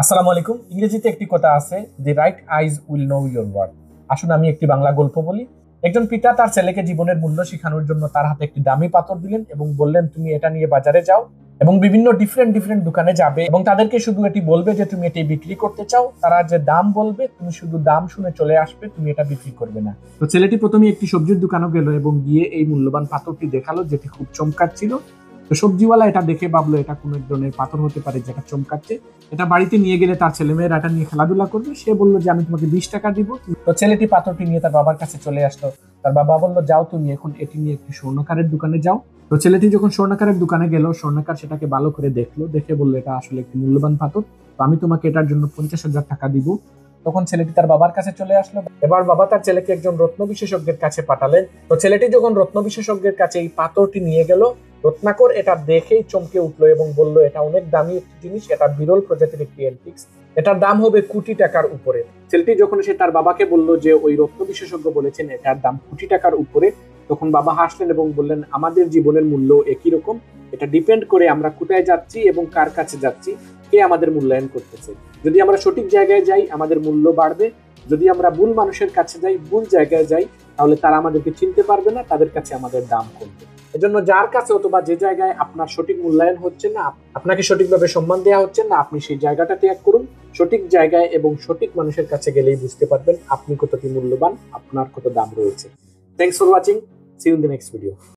আসসালামু আলাইকুম। ইংরেজিতে একটি কথা আছে, the right eyes will know your worth. আসুন আমি একটি বাংলা গল্প বলি। একজন পিতা তার ছেলেকে জীবনের মূল্য শেখানোর জন্য তার হাতে একটি দামি পাথর দিলেন এবং বললেন, তুমি এটা নিয়ে বাজারে যাও এবং বিভিন্ন ডিফারেন্ট ডিফারেন্ট দোকানে যাবে এবং তাদেরকে শুধু এটি বলবে যে তুমি এটি বিক্রি করতে চাও। তারা যে দাম বলবে তুমি শুধু দাম শুনে চলে আসবে, তুমি এটা বিক্রি করবে না। তো ছেলেটি প্রথমে একটি সবজির দোকানে গেল এবং গিয়ে এই মূল্যবান পাথরটি দেখালো, যেটি খুব চমকাচ্ছিল। তো সবজিওয়ালা এটা দেখে ভাবলো এটা কোন এক ধরনের পাথর হতে পারে যেটা চমকাচ্ছে। এটা বাড়িতে নিয়ে গেলে তার ছেলেমেয়েরা এটা নিয়ে খেলাধুলা করবে। সে বললো যে আমি তোমাকে 20 টাকা দিব। তো ছেলেটি পাথরটি নিয়ে তার বাবার কাছে চলে আসলো। তার বাবা বললো, যাও তুমি এখন এটি নিয়ে একটি স্বর্ণকারের দোকানে যাও। তো ছেলেটি যখন স্বর্ণকারের দোকানে গেল, স্বর্ণকার সেটাকে ভালো করে দেখলো, দেখে বললো এটা আসলে একটি মূল্যবান পাথর, তো আমি তোমাকে এটার জন্য 50,000 টাকা দিব। তখন ছেলেটি তার বাবার কাছে চলে আসলো। এবার বাবা তার ছেলেকে একজন রত্ন বিশেষজ্ঞের কাছে পাঠালেন। তো ছেলেটি যখন রত্ন বিশেষজ্ঞের কাছে এই পাথরটি নিয়ে গেল, রত্নাকর এটা দেখেই চমকে উঠলো এবং বলল, এটা অনেক দামি একটি জিনিস, এটা বিরল প্রজাতির একটি অ্যান্টিক্স, এটার দাম হবে কোটি টাকার উপরে। ছেলেটি যখন সে তার বাবাকে বলল যে ওই রত্ন বিশেষজ্ঞ বলেছেন এটার দাম কোটি টাকার উপরে, তখন বাবা হাসলেন এবং বললেন, আমাদের জীবনের মূল্য একই রকম। এটা ডিপেন্ড করে আমরা কোথায় যাচ্ছি এবং কার কাছে যাচ্ছি, কে আমাদের মূল্যায়ন করতেছে। যদি আমরা সঠিক জায়গায় যাই আমাদের মূল্য বাড়বে, যদি আমরা ভুল মানুষের কাছে যাই, ভুল জায়গায় যাই, তাহলে তারা আমাদেরকে চিনতে পারবে না, তাদের কাছে আমাদের দাম কমবে। এজন্য যার কাছে অথবা যে জায়গায় আপনার সঠিক মূল্যায়ন হচ্ছে না, আপনাকে সঠিকভাবে সম্মান দেওয়া হচ্ছে না, আপনি সেই জায়গাটা ত্যাগ করুন। সঠিক জায়গায় এবং সঠিক মানুষের কাছে গেলেই বুঝতে পারবেন আপনি কতটি মূল্যবান, আপনার কত দাম রয়েছে। Thanks for watching. See you in the next video.